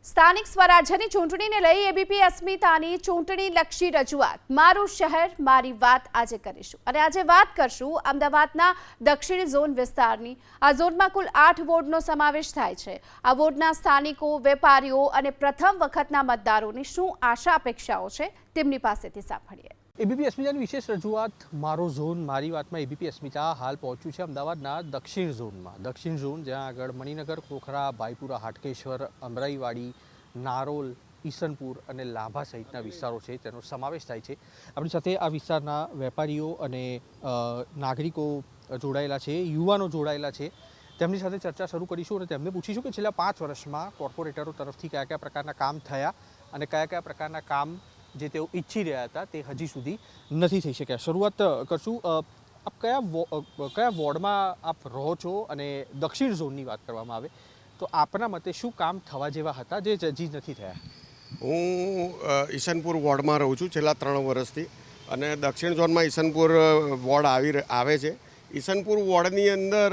સ્થાનિક સ્વરાજ્યની ચૂંટણીને લઈ એબીપી અસ્મિતાની ચૂંટણીલક્ષી રજૂઆત મારું શહેર મારી વાત આજે કરીશું અને આજે વાત કરશું અમદાવાદના દક્ષિણ ઝોન વિસ્તારની। આ ઝોનમાં કુલ 8 વોર્ડનો સમાવેશ થાય છે। આ વોર્ડના સ્થાનિકો, વેપારીઓ અને પ્રથમ વખતના મતદારોની શું આશા અપેક્ષાઓ છે તેમની પાસેથી સાંભળીએ। એબીપી અસ્મિતાની વિશેષ રજૂઆત મારો ઝોન મારી વાતમાં એબીપી અસ્મિતા હાલ પહોંચ્યું છે અમદાવાદના દક્ષિણ ઝોનમાં। દક્ષિણ ઝોન જ્યાં આગળ મણિનગર, ખોખરા, ભાઈપુરા, હાટકેશ્વર, અમરાઈવાડી, નારોલ, ઈસનપુર અને લાભા સહિતના વિસ્તારો છે તેનો સમાવેશ થાય છે। આપણી સાથે આ વિસ્તારના વેપારીઓ અને નાગરિકો જોડાયેલા છે, યુવાનો જોડાયેલા છે। તેમની સાથે ચર્ચા શરૂ કરીશું અને તેમને પૂછીશું કે છેલ્લા 5 વર્ષમાં કોર્પોરેટરો તરફથી કયા કયા પ્રકારના કામ થયા અને કયા કયા પ્રકારના કામ જે તેઓ ઈચ્છી રહ્યા હતા તે હજી સુધી નથી થઈ શક્યા। શરૂઆત કરશું, આપ કયા વોર્ડમાં આપ રહો છો અને દક્ષિણ ઝોનની વાત કરવામાં આવે તો આપના મતે શું કામ થવા જેવા હતા જે હજી નથી થયા? હું ઈસનપુર વોર્ડમાં રહું છું છેલ્લા 3 વર્ષથી અને દક્ષિણ ઝોનમાં ઈસનપુર વોર્ડ આવે છે। ઈસનપુર વોર્ડની અંદર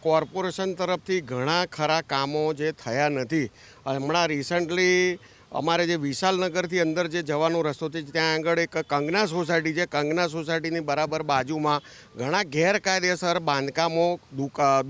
કોર્પોરેશન તરફથી ઘણા ખરા કામો જે થયા નથી। હમણાં રિસન્ટલી અમારે જે વિશાલનગરથી અંદર જે જવાનો રસ્તો છે ત્યાં આગળ એક કંગના સોસાયટી છે। કંગના સોસાયટીની બરાબર બાજુમાં ઘણા ગેરકાયદેસર બાંધકામો,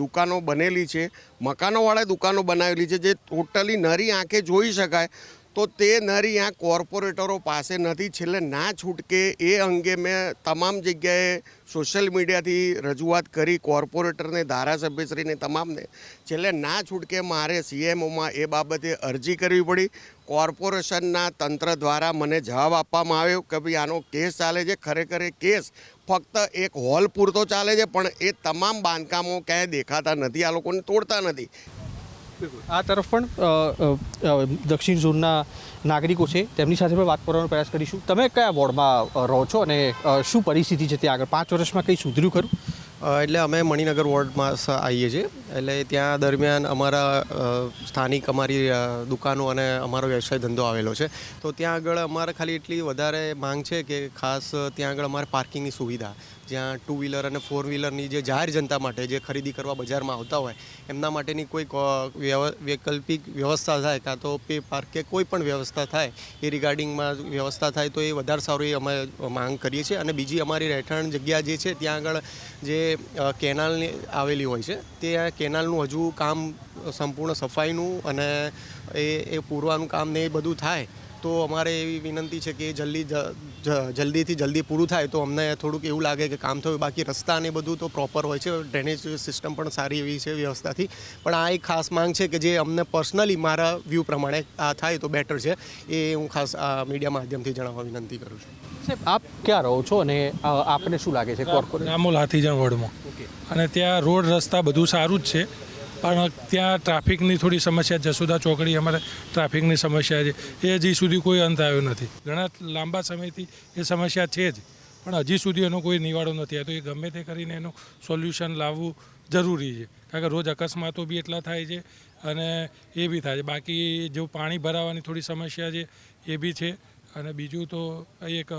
દુકાનો બનેલી છે, મકાનોવાળાએ દુકાનો બનાવેલી છે જે ટોટલી નરી આંખે જોઈ શકાય તો તે નરી આંખ કોર્પોરેટરો પાસે નથી। છેલ્લે ના છૂટકે એ અંગે મેં તમામ જગ્યાએ સોશિયલ મીડિયાથી રજૂઆત કરી, કોર્પોરેટરને, ધારાસભ્યશ્રીને તમામને। છેલ્લે ના છૂટકે મારે CMOમાં એ બાબતે અરજી કરવી પડી। કોર્પોરેશનના તંત્ર દ્વારા મને જવાબ આપવામાં આવ્યો કે ભાઈ આનો કેસ ચાલે છે। ખરેખર એ કેસ ફક્ત એક હોલ પૂરતો ચાલે છે પણ એ તમામ બાંધકામો ક્યાંય દેખાતા નથી, આ લોકોને તોડતા નથી। આ તરફ પણ દક્ષિણ ઝોનના નાગરિકો છે તેમની સાથે પણ વાત કરવાનો પ્રયાસ કરીશું। તમે કયા વોર્ડમાં રહો છો અને શું પરિસ્થિતિ છે ત્યાં આગળ? 5 વર્ષમાં કંઈ સુધર્યું ખરું? એટલે અમે મણિનગર વોર્ડમાં આવીએ છીએ। એટલે ત્યાં દરમિયાન અમારા સ્થાનિક અમારી દુકાનો અને અમારો વ્યવસાય ધંધો આવેલો છે તો ત્યાં આગળ અમારે ખાલી એટલી વધારે માંગ છે કે ખાસ ત્યાં આગળ અમારે પાર્કિંગની સુવિધા, જ્યાં 2 વ્હીલર અને 4 વ્હીલરની જે જાહેર જનતા માટે જે ખરીદી કરવા બજારમાં આવતા હોય એમના માટેની કોઈ વૈકલ્પિક વ્યવસ્થા થાય, કાં તો પે પાર્ક કે કોઈ પણ વ્યવસ્થા થાય એ રિગાર્ડિંગમાં વ્યવસ્થા થાય તો એ વધારે સારું એ અમે માંગ કરીએ છીએ। અને બીજી અમારી રહેઠાણ જગ્યા જે છે ત્યાં આગળ જે કેનાલની આવેલી હોય છે તે કેનાલનું હજુ કામ સંપૂર્ણ સફાઈનું અને એ પૂરવાનું કામ ને એ બધું થાય તો અમારે એવી વિનંતી છે કે જલ્દીથી જલ્દી પૂરું થાય તો અમને થોડુંક એવું લાગે કે કામ થયું। બાકી રસ્તા ને બધું તો પ્રોપર હોય છે, ડ્રેનેજ સિસ્ટમ પણ સારી એવી છે વ્યવસ્થાથી, પણ આ એક ખાસ માંગ છે કે જે અમને પર્સનલી મારા વ્યૂ પ્રમાણે આ થાય તો બેટર છે, એ હું ખાસ આ મીડિયા માધ્યમથી જણાવવા વિનંતી કરું છું। સાહેબ, આપ ક્યાં રહો છો અને આપને શું લાગે છે કોર્પોરેટ? રામોલ હાથીજણ વોર્ડમાં અને ત્યાં રોડ રસ્તા બધું સારું જ છે પણ ત્યાં ટ્રાફિકની થોડી સમસ્યા, જસોદા ચોકડી અમારે ટ્રાફિકની સમસ્યા છે એ હજી સુધી કોઈ અંત આવ્યો નથી। ઘણા લાંબા સમયથી એ સમસ્યા છે જ પણ હજી સુધી એનો કોઈ નિવાડો નથી આવ્યો। તો એ ગમે તે કરીને એનું સોલ્યુશન લાવવું જરૂરી છે કારણ કે રોજ અકસ્માતો બી એટલા થાય છે અને એ બી થાય છે। બાકી જો પાણી ભરાવાની થોડી સમસ્યા છે એ બી છે અને બીજું તો એક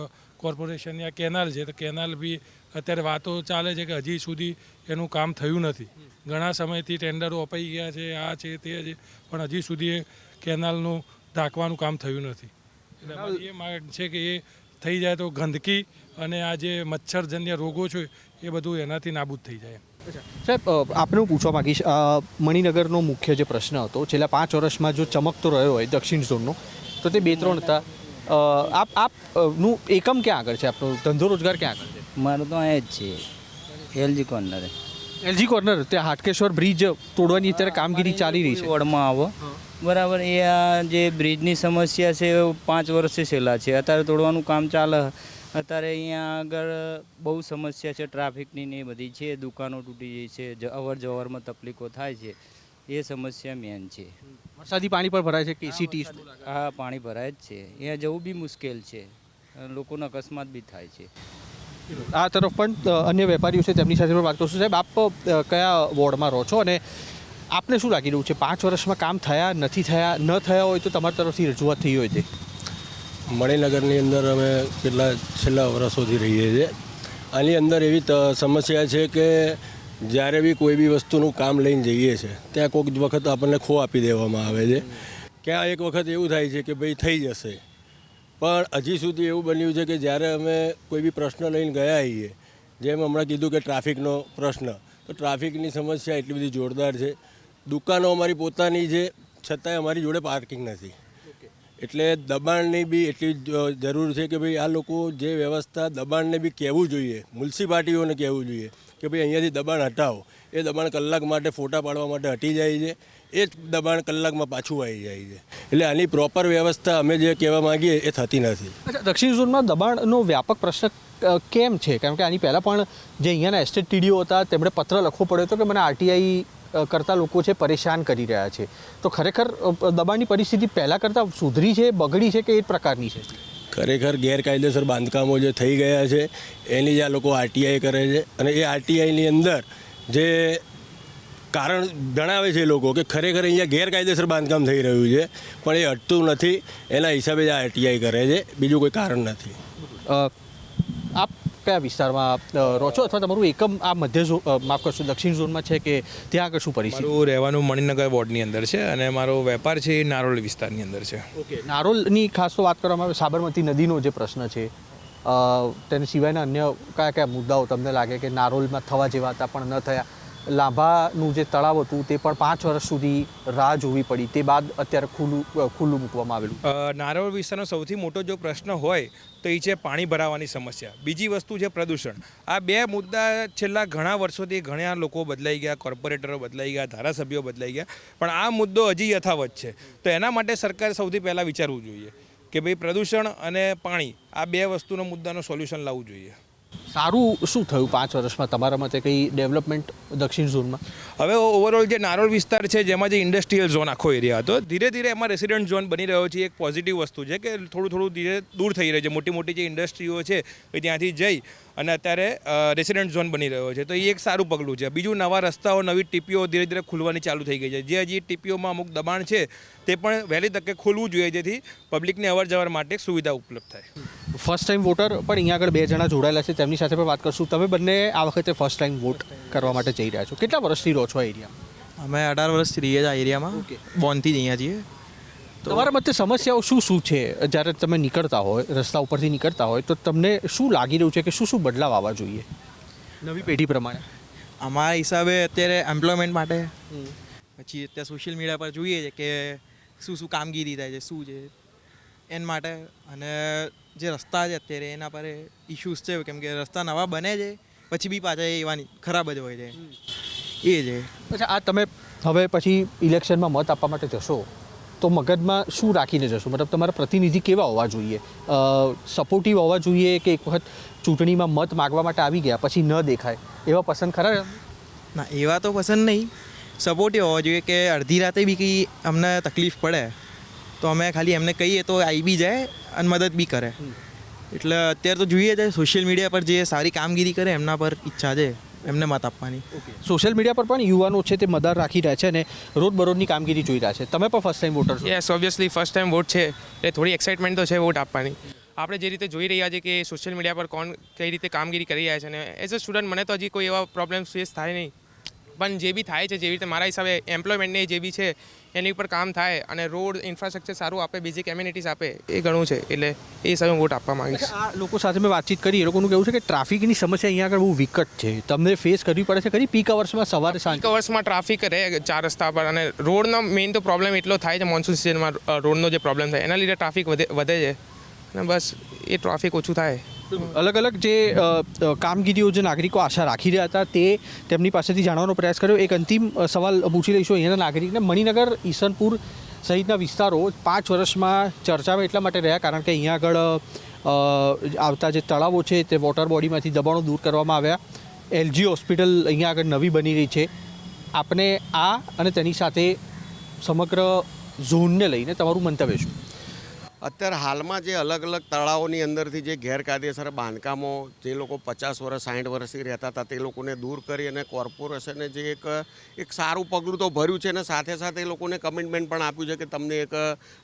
કોર્પોરેશનની આ કેનાલ છે તો કેનાલ બી અત્યારે વાતો ચાલે છે કે હજી સુધી એનું કામ થયું નથી। ઘણા સમયથી ટેન્ડરો અપાઈ ગયા છે, આ છે તે છે પણ હજી સુધી એ કેનાલનું ઢાંકવાનું કામ થયું નથી। એટલે એ માંગ છે કે એ થઈ જાય તો ગંદકી અને આ જે મચ્છરજન્ય રોગો છે એ બધું એનાથી નાબૂદ થઈ જાય। સાહેબ, આપણે હું પૂછવા માગીશ, મણિનગરનો મુખ્ય જે પ્રશ્ન હતો છેલ્લા 5 વર્ષમાં જો ચમકતો રહ્યો હોય દક્ષિણ ઝોનનો તો તે 2-3 હતા। આપનું એકમ ક્યાં આગળ છે? આપનો ધંધો રોજગાર ક્યાં આગળ છે? મારું તો અહીંયા જ છે LG કોર્નર। LG કોર્નર, ત્યાં હાટકેશ્વર બ્રિજ તોડવાની અત્યારે કામગીરી ચાલી રહી છે। વોર્ડમાં આવો બરાબર, એ આ જે બ્રિજની સમસ્યા છે 5 વર્ષથી છેલ્લા છે, અત્યારે તોડવાનું કામ ચાલે। અત્યારે અહીંયા આગળ બહુ સમસ્યા છે ટ્રાફિકની ને એ બધી છે, દુકાનો તૂટી જાય છે, અવર જવરમાં તકલીફો થાય છે, એ સમસ્યા મેન છે। વરસાદી પાણી પણ ભરાય છે KCT? હા, પાણી ભરાય જ છે, અહીંયા જવું બી મુશ્કેલ છે, લોકોનો અકસ્માત બી થાય છે। આ તરફ પણ અન્ય વેપારીઓ છે તેમની સાથે પણ વાત કરશું। સાહેબ, આપ કયા વોર્ડમાં રહો છો અને આપને શું લાગી રહ્યું છે 5 વર્ષમાં કામ થયા નથી થયા? ન થયા હોય તો તમારી તરફથી રજૂઆત થઈ હોય તે? મણિનગરની અંદર અમે છેલ્લા વર્ષોથી રહીએ છીએ। આની અંદર એવી સમસ્યા છે કે જ્યારે બી કોઈ બી વસ્તુનું કામ લઈને જઈએ છીએ ત્યાં કોઈક વખત આપણને ખો આપી દેવામાં આવે છે ક્યાં એક વખત એવું થાય છે કે ભાઈ થઈ જશે, પણ હજી સુધી એવું બન્યું છે કે જ્યારે અમે કોઈ બી પ્રશ્ન લઈને ગયા હોઈએ, જેમ હમણાં કીધું કે ટ્રાફિકનો પ્રશ્ન, તો ટ્રાફિકની સમસ્યા એટલી બધી જોરદાર છે. દુકાનો અમારી પોતાની છે, છતાંય અમારી જોડે પાર્કિંગ નથી. એટલે દબાણની બી એટલી જરૂર છે કે ભાઈ આ લોકો જે વ્યવસ્થા દબાણને બી કહેવું જોઈએ, મ્યુનિસિપાલિટીઓને કહેવું જોઈએ કે ભાઈ અહીંયાથી દબાણ હટાવો. એ દબાણ કલાક માટે ફોટા પાડવા માટે હટી જાય છે, એ જ દબાણ કલાકમાં પાછું આવી જાય છે. એટલે આની પ્રોપર વ્યવસ્થા અમે જે કહેવા માગીએ એ થતી નથી. અચ્છા, દક્ષિણ ઝોનમાં દબાણનો વ્યાપક પ્રશ્ન કેમ છે? કારણ કે આની પહેલાં પણ જે અહીંયાના એસ્ટેટ ટીડીઓ હતા તેમણે પત્ર લખવો પડ્યો હતો કે મને આરટીઆઈ કરતા લોકો છે પરેશાન કરી રહ્યા છે. તો ખરેખર દબાણની પરિસ્થિતિ પહેલાં કરતાં સુધરી છે, બગડી છે કે એ પ્રકારની છે? ખરેખર ગેરકાયદેસર બાંધકામો જે થઈ ગયા છે એની જ આ લોકો આરટીઆઈ કરે છે, અને એ આરટીઆઈની અંદર જે કારણ જણાવે છે લોકો કે ખરેખર અહીંયા ગેરકાયદેસર બાંધકામ થઈ રહ્યું છે, પણ એ હટતું નથી. એના હિસાબે જ આ આરટીઆઈ કરે છે, બીજું કોઈ કારણ નથી. આપ કયા વિસ્તારમાં રહો છો, અથવા તમારું એકમ આ માફ કરશો દક્ષિણ ઝોનમાં છે કે ત્યાં આગળ શું પરિસ્થિતિ? મારું રહેવાનું મણિનગર વોર્ડની અંદર છે અને મારો વેપાર છે એ નારોલ વિસ્તારની અંદર છે. ઓકે, નારોલની ખાસ તો વાત કરવામાં આવે, સાબરમતી નદીનો જે પ્રશ્ન છે તેને સિવાયના અન્ય કયા કયા મુદ્દાઓ તમને લાગે કે નારોલમાં થવા જેવા હતા પણ ન થયા? લાંભાનું જે તળાવ હતું તે પણ 5 વર્ષ સુધી રાહ જોવી પડી, તે બાદ અત્યારે ખુલ્લું મૂકવામાં આવેલું. નારોલ વિસ્તારનો સૌથી મોટો જો પ્રશ્ન હોય તો એ છે પાણી ભરાવાની સમસ્યા. બીજી વસ્તુ છે પ્રદૂષણ. આ બે મુદ્દા છેલ્લા ઘણા વર્ષોથી ઘણા લોકો બદલાઈ ગયા, કોર્પોરેટરો બદલાઈ ગયા, ધારાસભ્યો બદલાઈ ગયા, પણ આ મુદ્દો હજી યથાવત છે. તો એના માટે સરકારે સૌથી પહેલાં વિચારવું જોઈએ કે ભાઈ પ્રદૂષણ અને પાણી આ બે વસ્તુનો મુદ્દાનો સોલ્યુશન લાવવું જોઈએ. સારું શું થયું 5 વર્ષમાં તમારા મતે, કઈ ડેવલપમેન્ટ દક્ષિણ ઝોનમાં? હવે ઓવરઓલ જે નારોલ વિસ્તાર છે જેમાં જે ઇન્ડસ્ટ્રીયલ ઝોન આખો એરિયા હતો, ધીરે ધીરે એમાં રેસિડન્ટ ઝોન બની રહ્યો છે. એક પોઝિટિવ વસ્તુ છે કે થોડું ધીરે દૂર થઈ રહ્યું છે. મોટી મોટી જે ઇન્ડસ્ટ્રીઓ છે એ ત્યાંથી જઈ અને અત્યારે રેસિડન્ટ ઝોન બની રહ્યો છે, તો એ એક સારું પગલું છે. બીજું, નવા રસ્તાઓ, નવી ટીપીઓ ધીરે ધીરે ખુલવાની ચાલુ થઈ ગઈ છે. જે હજી ટીપીઓમાં અમુક દબાણ છે તે પણ વહેલી તકે ખોલવું જોઈએ, જેથી પબ્લિકને અવર જવર માટે સુવિધા ઉપલબ્ધ થાય. ફર્સ્ટ ટાઈમ વોટર પણ અહીંયા આગળ 2 જણા જોડાયેલા છે, તેમની સાથે પણ વાત કરશું. તમે બંને આ વખતે ફર્સ્ટ ટાઈમ વોટ કરવા માટે જઈ રહ્યા છો. કેટલા વર્ષથી રહો છો આ એરિયામાં? અમે 18 વર્ષથી રહીએ છીએ આ એરિયામાં. બોર્નથી જ અહીંયા છીએ. તમારા મતે સમસ્યાઓ શું છે? જ્યારે તમે નીકળતા હોય, રસ્તા ઉપરથી નીકળતા હોય, તો તમને શું લાગી રહ્યું છે કે શું બદલાવ આવવા જોઈએ નવી પેઢી પ્રમાણે? અમારા હિસાબે અત્યારે એમ્પ્લોયમેન્ટ માટે, પછી અત્યારે સોશિયલ મીડિયા પર જોઈએ છે કે શું કામગીરી થાય છે, શું છે એના માટે. અને જે રસ્તા છે અત્યારે એના પર ઇશ્યુઝ છે, કેમ કે રસ્તા નવા બને છે પછી બી પાછા એવા ખરાબ જ હોય છે. એ છે. અચ્છા, આ તમે હવે પછી ઇલેક્શનમાં મત આપવા માટે જશો તો મગજમાં શું રાખીને જશો? મતલબ તમારા પ્રતિનિધિ કેવા હોવા જોઈએ? સપોર્ટિવ હોવા જોઈએ કે એક વખત ચૂંટણીમાં મત માગવા માટે આવી ગયા પછી ન દેખાય એવા પસંદ ખરા? ના, એવા તો પસંદ નહીં. સપોર્ટિવ હોવા જોઈએ કે અડધી રાતે બી કંઈ અમને તકલીફ પડે તો અમે ખાલી એમને કહીએ તો આવી બી જાય અને મદદ બી કરે. એટલે અત્યારે તો જોઈએ છે સોશિયલ મીડિયા પર જે સારી કામગીરી કરે એમના પર ઈચ્છા છે એમને મત આપવાની. સોશિયલ મીડિયા પર પણ યુવાનો છે તે મદાર રાખી રહ્યા છે અને રોજબરોજની કામગીરી જોઈ રહ્યા છે. તમે પણ ફર્સ્ટ ટાઈમ વોટર છો? Yes, obviously first time vote છે એટલે થોડી એક્સાઇટમેન્ટ તો છે વોટ આપવાની. આપણે જે રીતે જોઈ રહ્યા છે કે સોશિયલ મીડિયા પર કોણ કઈ રીતે કામગીરી કરી રહ્યા છે, અને એઝ અ સ્ટુડન્ટ મને તો હજી કોઈ એવા પ્રોબ્લેમ્સ ફેસ થાય નહીં, પણ જે બી થાય છે, જેવી રીતે મારા હિસાબે એમ્પ્લોયમેન્ટને જે બી છે એની ઉપર કામ થાય અને રોડ ઇન્ફ્રાસ્ટ્રક્ચર સારું આપે, બેઝિક એમ્યુનિટીઝ આપે, એ ઘણું છે. એટલે એ હિસાબે વોટ આપવા માંગીશ. આ લોકો સાથે મેં વાતચીત કરી, એ લોકોનું કહેવું છે કે ટ્રાફિકની સમસ્યા અહીંયા આગળ બહુ વિકટ છે. તમને ફેસ કરવી પડે છે ખરી પીક અવર્સમાં, સવારે સાંજે? પીક અવર્સમાં ટ્રાફિક રહે 4 રસ્તા પર, અને રોડનો મેઇન તો પ્રોબ્લેમ એટલો થાય છે મોન્સૂન સિઝનમાં, રોડનો જે પ્રોબ્લેમ થાય એના લીધે ટ્રાફિક વધે છે, અને બસ એ ટ્રાફિક ઓછું થાય. અલગ અલગ જે કામગીરીઓ જે નાગરિકો આશા રાખી રહ્યા હતા તે તેમની પાસેથી જાણવાનો પ્રયાસ કર્યો. એક અંતિમ સવાલ પૂછી લઈશું અહીંયાના નાગરિકને. મણિનગર, ઈસનપુર સહિતના વિસ્તારો 5 વર્ષમાં ચર્ચામાં એટલા માટે રહ્યા કારણ કે અહીંયા આગળ આવતા જે તળાવો છે તે વોટર બોડીમાંથી દબાણો દૂર કરવામાં આવ્યા. એલજી હોસ્પિટલ અહીંયા આગળ નવી બની રહી છે. આપને આ અને તેની સાથે સમગ્ર ઝોનને લઈને તમારું મંતવ્ય શું? અત્યારે હાલમાં જે અલગ અલગ તળાવોની અંદરથી જે ગેરકાયદેસર બાંધકામો જે લોકો 50 વર્ષ 60 વર્ષથી રહેતા હતા તે લોકોને દૂર કરી અને કોર્પોરેશને જે એક સારું પગલું તો ભર્યું છે અને સાથે સાથે એ લોકોને કમિટમેન્ટ પણ આપ્યું છે કે તમને એક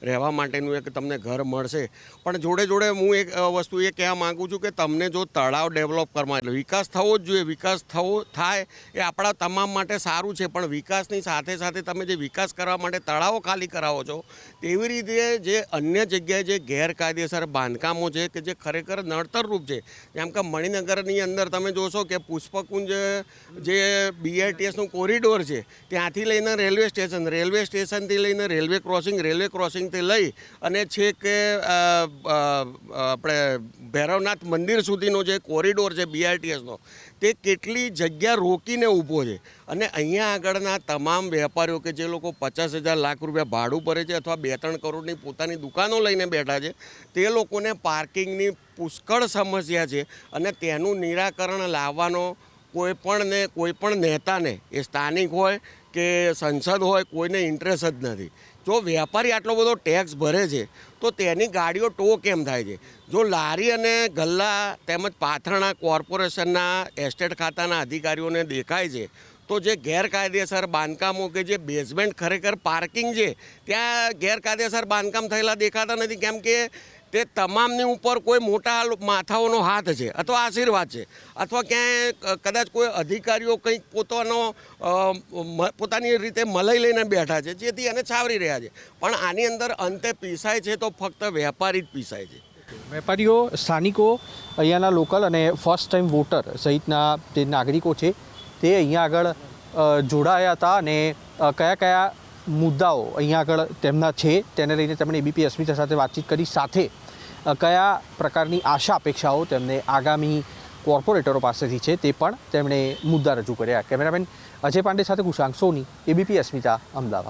રહેવા માટેનું એક તમને ઘર મળશે. પણ જોડે જોડે હું એક વસ્તુ એ કહેવા માગું છું કે તમને જો તળાવ ડેવલપ કરવા એટલે વિકાસ થવો જ જોઈએ, વિકાસ થાય એ આપણા તમામ માટે સારું છે, પણ વિકાસની સાથે સાથે તમે જે વિકાસ કરવા માટે તળાવો ખાલી કરાવો છો તેવી રીતે જે અન્ય જગ્યાએ જે ગેરકાયદેસર બાંધકામો છે કે જે ખરેખર નડતરરૂપ છે, જેમ કે મણિનગરની અંદર તમે જોશો કે પુષ્પકુંજ જે BRTSનું કોરિડોર છે ત્યાંથી લઈને રેલવે સ્ટેશનથી લઈને રેલવે ક્રોસિંગથી લઈ અને છે કે આપણે ભૈરવનાથ મંદિર સુધીનો જે કોરિડોર છે BRTSનો તે કેટલી જગ્યા રોકીને ઊભો છે. અને અહીંયા આગળના તમામ વેપારીઓ કે જે લોકો 50,000 લાખ રૂપિયા ભાડું ભરે છે અથવા 2-3 કરોડની પોતાની દુકાનો લઈને બેઠા છે તે લોકોને પાર્કિંગની પુષ્કળ સમસ્યા છે અને તેનું નિરાકરણ લાવવાનો કોઈ પણ નેતાને એ સ્થાનિક હોય કે સંસદ હોય કોઈને ઇન્ટરેસ્ટ જ નથી. જો વેપારી આટલો બધો ટેક્સ ભરે છે તો તેની ગાડીઓ ટો કેમ થાય છે? જો લારી અને ગલ્લા તેમજ પાથરણા કોર્પોરેશનના એસ્ટેટ ખાતાના અધિકારીઓને દેખાય છે તો જે ગેરકાયદેસર બાંધકામો કે જે બેઝમેન્ટ ખરેખર પાર્કિંગ છે ત્યાં ગેરકાયદેસર બાંધકામ થયેલા દેખાતા નથી, કેમ કે તે તમામની ઉપર કોઈ મોટા માથાઓનો હાથ છે અથવા આશીર્વાદ છે અથવા ક્યાંય કદાચ કોઈ અધિકારીઓ કંઈક પોતાની રીતે મલાઈ લઈને બેઠા છે જેથી એને છાવરી રહ્યા છે. પણ આની અંદર અંતે પીસાય છે તો ફક્ત વેપારી જ પીસાય છે. વેપારીઓ, સ્થાનિકો, અહીંયાના લોકલ અને ફર્સ્ટ ટાઈમ વોટર સહિતના જે નાગરિકો છે તે અહીંયા આગળ જોડાયા હતા અને કયા મુદ્દાઓ અહીંયા આગળ તેમના છે તેને લઈને તેમણે ABP અસ્મિતા સાથે વાતચીત કરી, સાથે કયા પ્રકારની આશા અપેક્ષાઓ તેમને આગામી કોર્પોરેટરો પાસેથી છે તે પણ તેમણે મુદ્દા રજૂ કર્યા. કેમેરામેન અજય પાંડે સાથે કુશાંક સોની, ABP અસ્મિતા, અમદાવાદ.